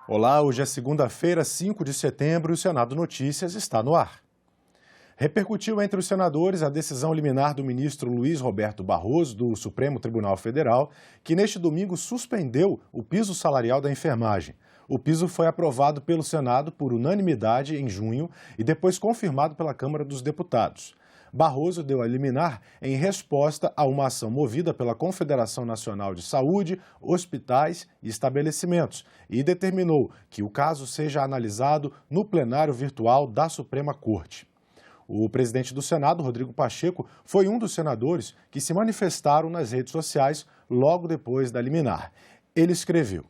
Olá, hoje é segunda-feira, 5 de setembro e o Senado Notícias está no ar. Repercutiu entre os senadores a decisão liminar do ministro Luiz Roberto Barroso, do Supremo Tribunal Federal, que neste domingo suspendeu o piso salarial da enfermagem. O piso foi aprovado pelo Senado por unanimidade em junho e depois confirmado pela Câmara dos Deputados. Barroso deu a liminar em resposta a uma ação movida pela Confederação Nacional de Saúde, Hospitais e Estabelecimentos e determinou que o caso seja analisado no plenário virtual da Suprema Corte. O presidente do Senado, Rodrigo Pacheco, foi um dos senadores que se manifestaram nas redes sociais logo depois da liminar. Ele escreveu: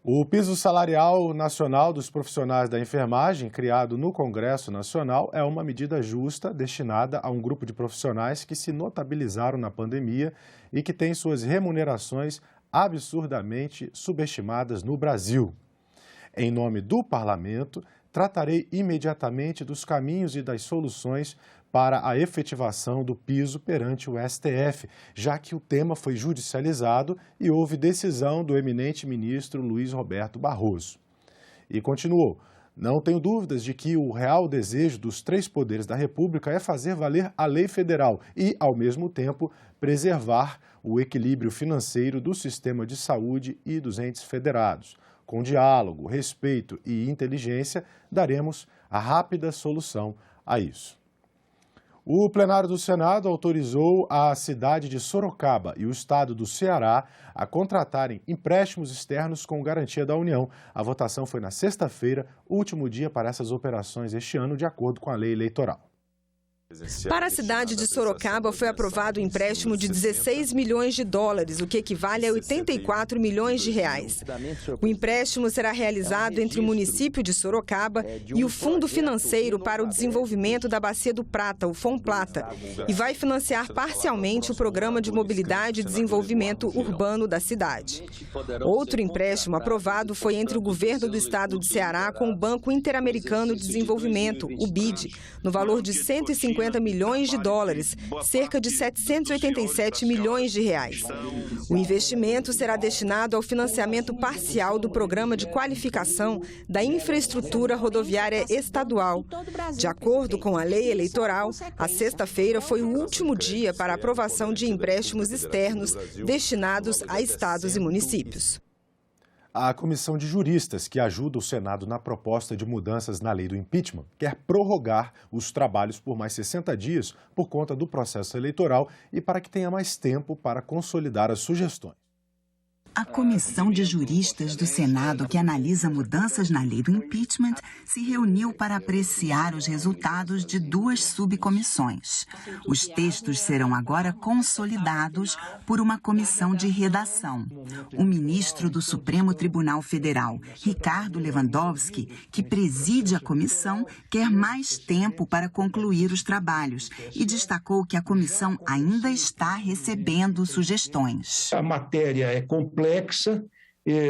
o piso salarial nacional dos profissionais da enfermagem, criado no Congresso Nacional, é uma medida justa destinada a um grupo de profissionais que se notabilizaram na pandemia e que tem suas remunerações absurdamente subestimadas no Brasil. Em nome do Parlamento, tratarei imediatamente dos caminhos e das soluções para a efetivação do piso perante o STF, já que o tema foi judicializado e houve decisão do eminente ministro Luiz Roberto Barroso. E continuou: não tenho dúvidas de que o real desejo dos três poderes da República é fazer valer a lei federal e, ao mesmo tempo, preservar o equilíbrio financeiro do sistema de saúde e dos entes federados. Com diálogo, respeito e inteligência, daremos a rápida solução a isso. O plenário do Senado autorizou a cidade de Sorocaba e o estado do Ceará a contratarem empréstimos externos com garantia da União. A votação foi na sexta-feira, último dia para essas operações este ano, de acordo com a lei eleitoral. Para a cidade de Sorocaba foi aprovado um empréstimo de 16 milhões de dólares, o que equivale a 84 milhões de reais. O empréstimo será realizado entre o município de Sorocaba e o Fundo Financeiro para o Desenvolvimento da Bacia do Prata, o FONPlata, e vai financiar parcialmente o Programa de Mobilidade e Desenvolvimento Urbano da cidade. Outro empréstimo aprovado foi entre o governo do estado de Ceará com o Banco Interamericano de Desenvolvimento, o BID, no valor de 150 milhões de dólares, cerca de 787 milhões de reais. O investimento será destinado ao financiamento parcial do Programa de Qualificação da Infraestrutura Rodoviária Estadual. De acordo com a lei eleitoral, a sexta-feira foi o último dia para a aprovação de empréstimos externos destinados a estados e municípios. A comissão de juristas que ajuda o Senado na proposta de mudanças na lei do impeachment quer prorrogar os trabalhos por mais 60 dias por conta do processo eleitoral e para que tenha mais tempo para consolidar as sugestões. A comissão de juristas do Senado que analisa mudanças na lei do impeachment se reuniu para apreciar os resultados de duas subcomissões. Os textos serão agora consolidados por uma comissão de redação. O ministro do Supremo Tribunal Federal, Ricardo Lewandowski, que preside a comissão, quer mais tempo para concluir os trabalhos e destacou que a comissão ainda está recebendo sugestões. A matéria é complexa,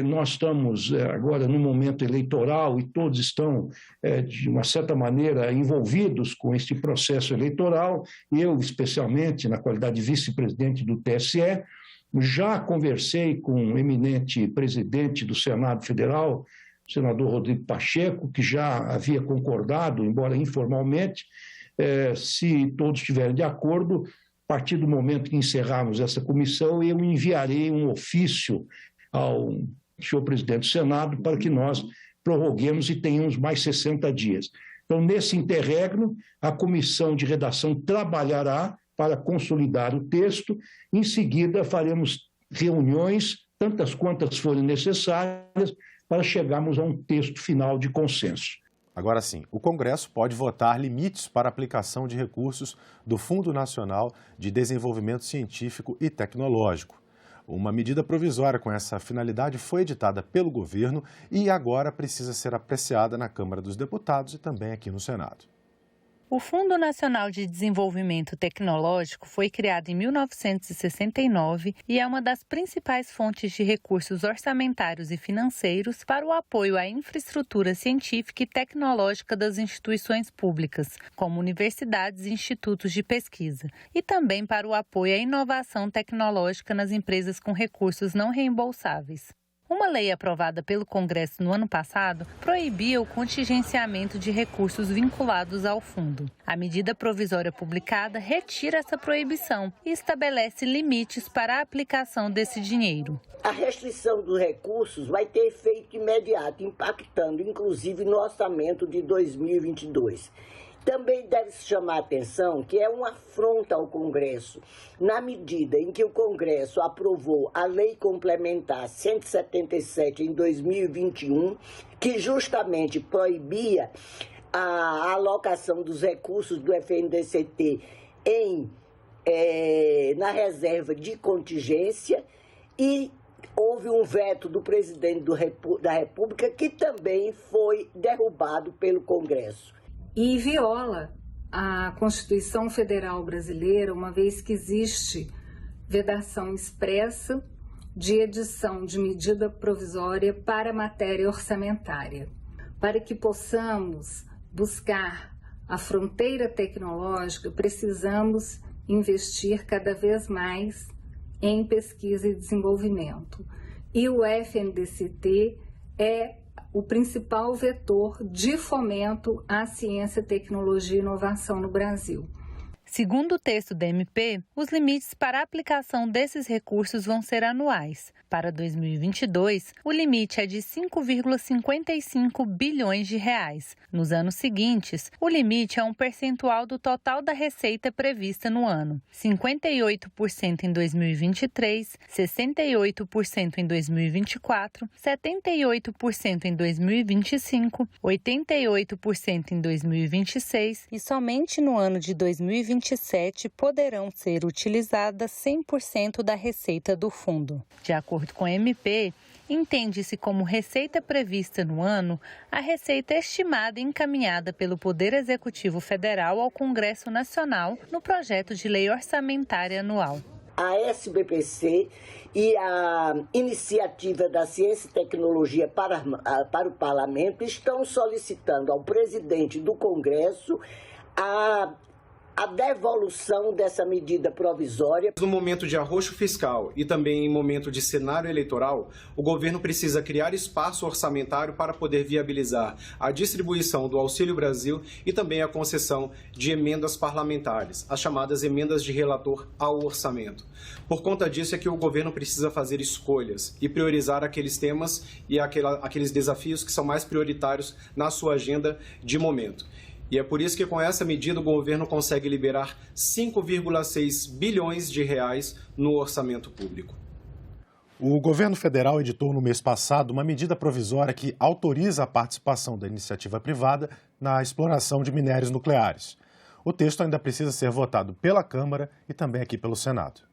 nós estamos agora no momento eleitoral e todos estão, de uma certa maneira, envolvidos com este processo eleitoral. Eu, especialmente, na qualidade de vice-presidente do TSE, já conversei com o eminente presidente do Senado Federal, o senador Rodrigo Pacheco, que já havia concordado, embora informalmente, se todos estiverem de acordo. A partir do momento que encerrarmos essa comissão, eu enviarei um ofício ao senhor presidente do Senado para que nós prorroguemos e tenhamos mais 60 dias. Então, nesse interregno, a comissão de redação trabalhará para consolidar o texto. Em seguida, faremos reuniões, tantas quantas forem necessárias, para chegarmos a um texto final de consenso. Agora sim, o Congresso pode votar limites para a aplicação de recursos do Fundo Nacional de Desenvolvimento Científico e Tecnológico. Uma medida provisória com essa finalidade foi editada pelo governo e agora precisa ser apreciada na Câmara dos Deputados e também aqui no Senado. O Fundo Nacional de Desenvolvimento Tecnológico foi criado em 1969 e é uma das principais fontes de recursos orçamentários e financeiros para o apoio à infraestrutura científica e tecnológica das instituições públicas, como universidades e institutos de pesquisa, e também para o apoio à inovação tecnológica nas empresas com recursos não reembolsáveis. Uma lei aprovada pelo Congresso no ano passado proibia o contingenciamento de recursos vinculados ao fundo. A medida provisória publicada retira essa proibição e estabelece limites para a aplicação desse dinheiro. A restrição dos recursos vai ter efeito imediato, impactando inclusive no orçamento de 2022. Também deve-se chamar a atenção que é uma afronta ao Congresso, na medida em que o Congresso aprovou a Lei Complementar 177 em 2021, que justamente proibia a alocação dos recursos do FNDCT na reserva de contingência, e houve um veto do presidente da República que também foi derrubado pelo Congresso. E viola a Constituição Federal Brasileira, uma vez que existe vedação expressa de edição de medida provisória para matéria orçamentária. Para que possamos buscar a fronteira tecnológica, precisamos investir cada vez mais em pesquisa e desenvolvimento. E o FNDCT é o principal vetor de fomento à ciência, tecnologia e inovação no Brasil. Segundo o texto da MP, os limites para a aplicação desses recursos vão ser anuais. Para 2022, o limite é de 5,55 bilhões de reais. Nos anos seguintes, o limite é um percentual do total da receita prevista no ano. 58% em 2023, 68% em 2024, 78% em 2025, 88% em 2026 e somente no ano de 2027 poderão ser utilizadas 100% da receita do fundo. De acordo com a MP, entende-se como receita prevista no ano a receita estimada e encaminhada pelo Poder Executivo Federal ao Congresso Nacional no projeto de lei orçamentária anual. A SBPC e a Iniciativa da Ciência e Tecnologia para o Parlamento estão solicitando ao presidente do Congresso a devolução dessa medida provisória. No momento de arroxo fiscal e também em momento de cenário eleitoral, o governo precisa criar espaço orçamentário para poder viabilizar a distribuição do Auxílio Brasil e também a concessão de emendas parlamentares, as chamadas emendas de relator ao orçamento. Por conta disso é que o governo precisa fazer escolhas e priorizar aqueles temas e aqueles desafios que são mais prioritários na sua agenda de momento. E é por isso que com essa medida o governo consegue liberar 5,6 bilhões de reais no orçamento público. O governo federal editou no mês passado uma medida provisória que autoriza a participação da iniciativa privada na exploração de minérios nucleares. O texto ainda precisa ser votado pela Câmara e também aqui pelo Senado.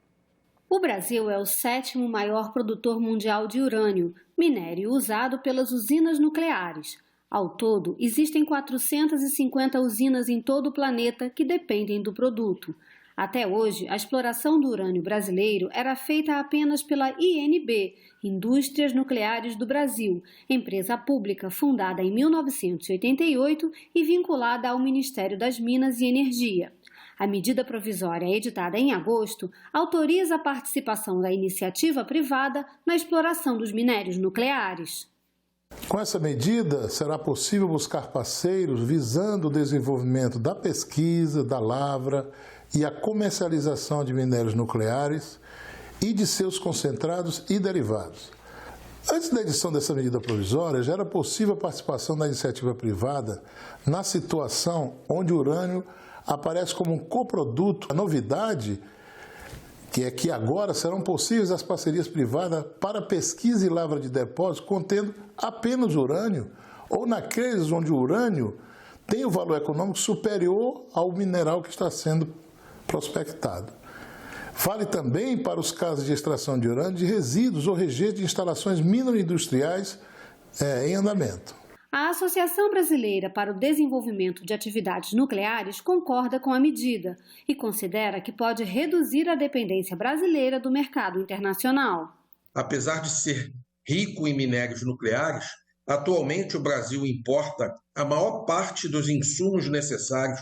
O Brasil é o 7º maior produtor mundial de urânio, minério usado pelas usinas nucleares. Ao todo, existem 450 usinas em todo o planeta que dependem do produto. Até hoje, a exploração do urânio brasileiro era feita apenas pela INB, Indústrias Nucleares do Brasil, empresa pública fundada em 1988 e vinculada ao Ministério das Minas e Energia. A medida provisória editada em agosto autoriza a participação da iniciativa privada na exploração dos minérios nucleares. Com essa medida, será possível buscar parceiros visando o desenvolvimento da pesquisa, da lavra e a comercialização de minérios nucleares e de seus concentrados e derivados. Antes da edição dessa medida provisória, já era possível a participação da iniciativa privada na situação onde o urânio aparece como um coproduto. A novidade é que agora serão possíveis as parcerias privadas para pesquisa e lavra de depósitos contendo apenas urânio ou naqueles onde o urânio tem o valor econômico superior ao mineral que está sendo prospectado. Vale também para os casos de extração de urânio de resíduos ou rejeitos de instalações mino-industriais em andamento. A Associação Brasileira para o Desenvolvimento de Atividades Nucleares concorda com a medida e considera que pode reduzir a dependência brasileira do mercado internacional. Apesar de ser rico em minérios nucleares, atualmente o Brasil importa a maior parte dos insumos necessários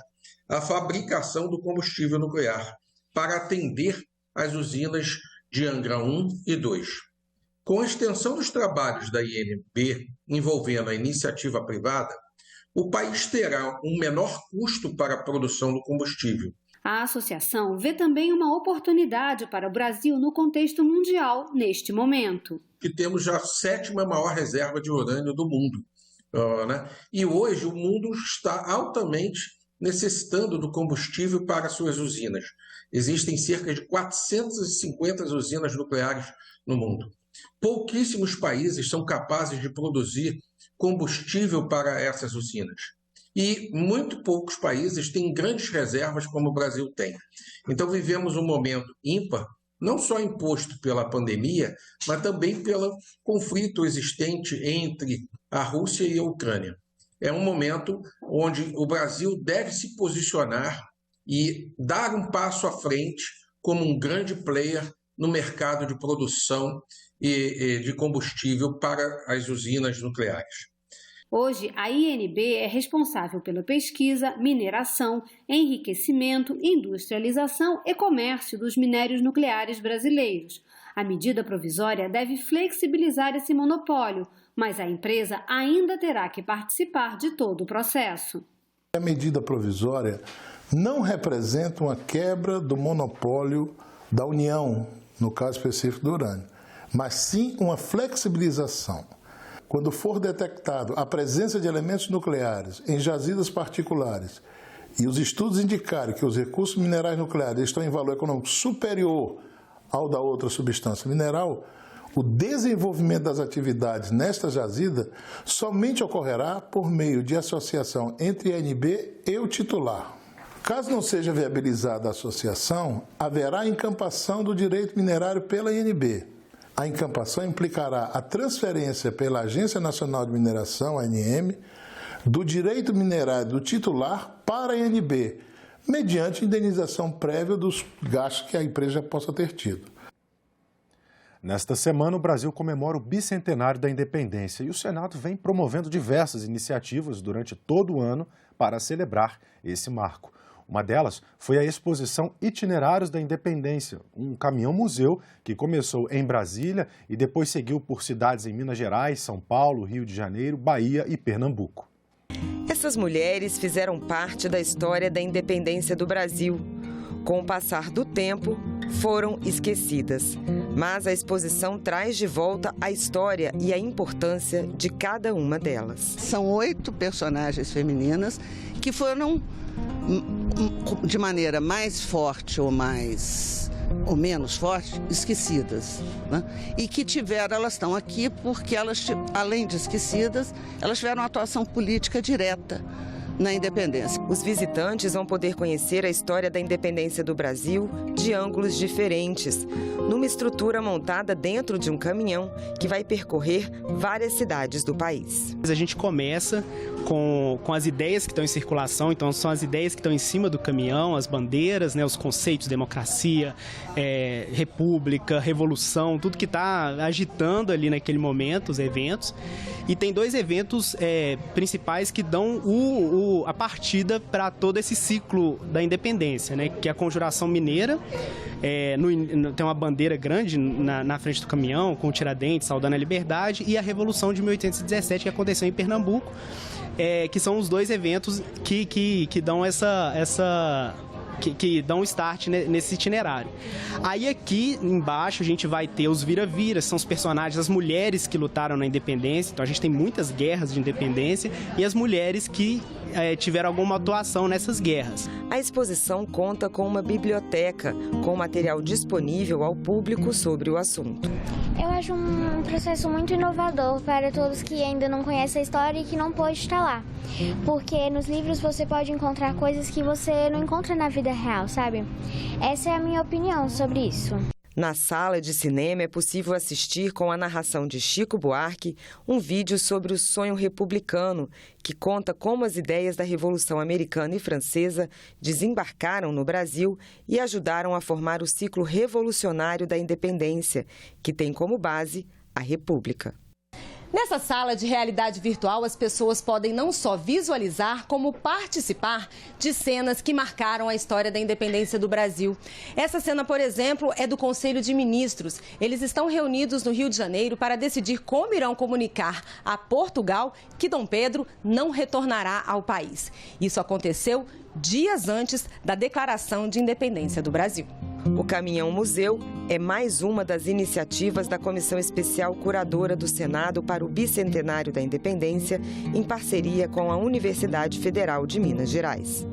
à fabricação do combustível nuclear para atender às usinas de Angra 1 e 2. Com a extensão dos trabalhos da INB envolvendo a iniciativa privada, o país terá um menor custo para a produção do combustível. A associação vê também uma oportunidade para o Brasil no contexto mundial neste momento. Que temos já a 7ª maior reserva de urânio do mundo. E hoje o mundo está altamente necessitando do combustível para suas usinas. Existem cerca de 450 usinas nucleares no mundo. Pouquíssimos países são capazes de produzir combustível para essas usinas. E muito poucos países têm grandes reservas como o Brasil tem. Então vivemos um momento ímpar, não só imposto pela pandemia, mas também pelo conflito existente entre a Rússia e a Ucrânia. É um momento onde o Brasil deve se posicionar e dar um passo à frente como um grande player no mercado de produção e de combustível para as usinas nucleares. Hoje, a INB é responsável pela pesquisa, mineração, enriquecimento, industrialização e comércio dos minérios nucleares brasileiros. A medida provisória deve flexibilizar esse monopólio, mas a empresa ainda terá que participar de todo o processo. A medida provisória não representa uma quebra do monopólio da União, no caso específico do urânio, mas sim uma flexibilização. Quando for detectado a presença de elementos nucleares em jazidas particulares e os estudos indicarem que os recursos minerais nucleares estão em valor econômico superior ao da outra substância mineral, o desenvolvimento das atividades nesta jazida somente ocorrerá por meio de associação entre a INB e o titular. Caso não seja viabilizada a associação, haverá encampação do direito minerário pela INB. A encampação implicará a transferência pela Agência Nacional de Mineração, ANM, do direito minerário do titular para a INB, mediante indenização prévia dos gastos que a empresa possa ter tido. Nesta semana, o Brasil comemora o bicentenário da independência e o Senado vem promovendo diversas iniciativas durante todo o ano para celebrar esse marco. Uma delas foi a exposição Itinerários da Independência, um caminhão-museu que começou em Brasília e depois seguiu por cidades em Minas Gerais, São Paulo, Rio de Janeiro, Bahia e Pernambuco. Essas mulheres fizeram parte da história da independência do Brasil. Com o passar do tempo, foram esquecidas. Mas a exposição traz de volta a história e a importância de cada uma delas. São 8 personagens femininas que foram, de maneira mais forte ou menos forte, esquecidas, né? E que elas estão aqui porque elas, além de esquecidas, elas tiveram uma atuação política direta na independência. Os visitantes vão poder conhecer a história da independência do Brasil de ângulos diferentes, numa estrutura montada dentro de um caminhão que vai percorrer várias cidades do país. A gente começa com as ideias que estão em circulação, então são as ideias que estão em cima do caminhão, as bandeiras, né, os conceitos, democracia, república, revolução, tudo que está agitando ali naquele momento, os eventos. E tem 2 eventos principais que dão a partida para todo esse ciclo da independência, né, que é a Conjuração Mineira. Tem uma bandeira grande na frente do caminhão, com o Tiradentes, saudando a liberdade, e a Revolução de 1817, que aconteceu em Pernambuco, que são os 2 eventos que dão que dão start nesse itinerário. Aí aqui embaixo a gente vai ter os vira-viras, são os personagens, as mulheres que lutaram na independência, então a gente tem muitas guerras de independência e as mulheres que tiveram alguma atuação nessas guerras. A exposição conta com uma biblioteca, com material disponível ao público sobre o assunto. Eu acho um processo muito inovador para todos que ainda não conhecem a história e que não pôde estar lá. Porque nos livros você pode encontrar coisas que você não encontra na vida real, sabe? Essa é a minha opinião sobre isso. Na sala de cinema é possível assistir com a narração de Chico Buarque um vídeo sobre o sonho republicano, que conta como as ideias da Revolução Americana e Francesa desembarcaram no Brasil e ajudaram a formar o ciclo revolucionário da independência, que tem como base a República. Nessa sala de realidade virtual, as pessoas podem não só visualizar, como participar de cenas que marcaram a história da independência do Brasil. Essa cena, por exemplo, é do Conselho de Ministros. Eles estão reunidos no Rio de Janeiro para decidir como irão comunicar a Portugal que Dom Pedro não retornará ao país. Isso aconteceu dias antes da declaração de independência do Brasil. O Caminhão Museu é mais uma das iniciativas da Comissão Especial Curadora do Senado para o Bicentenário da Independência, em parceria com a Universidade Federal de Minas Gerais.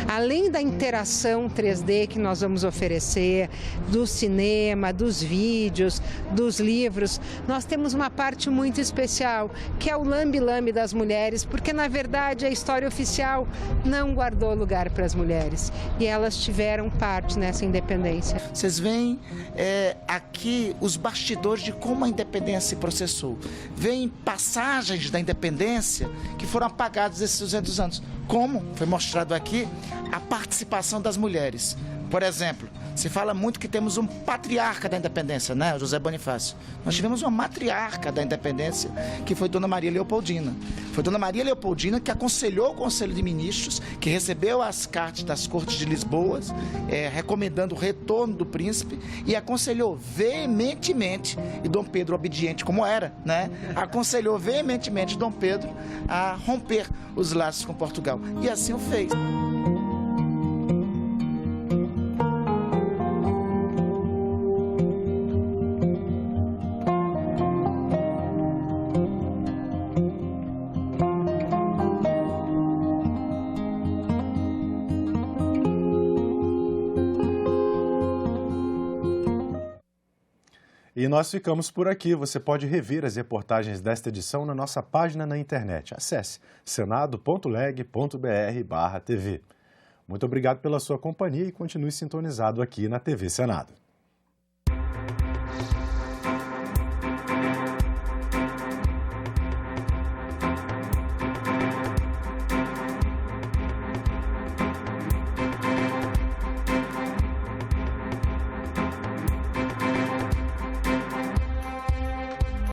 Além da interação 3D que nós vamos oferecer, do cinema, dos vídeos, dos livros, nós temos uma parte muito especial, que é o lambe-lambe das mulheres, porque, na verdade, a história oficial não guardou lugar para as mulheres e elas tiveram parte nessa independência. Vocês veem aqui os bastidores de como a independência se processou. Veem passagens da independência que foram apagadas esses 200 anos. Como foi mostrado aqui, a participação das mulheres. Por exemplo, se fala muito que temos um patriarca da independência, né, José Bonifácio. Nós tivemos uma matriarca da independência, que foi Dona Maria Leopoldina. Foi Dona Maria Leopoldina que aconselhou o Conselho de Ministros, que recebeu as cartas das Cortes de Lisboa, recomendando o retorno do príncipe, e aconselhou veementemente, e Dom Pedro, obediente como era, né, aconselhou veementemente Dom Pedro a romper os laços com Portugal. E assim o fez. E nós ficamos por aqui. Você pode rever as reportagens desta edição na nossa página na internet. Acesse senado.leg.br/TV. Muito obrigado pela sua companhia e continue sintonizado aqui na TV Senado.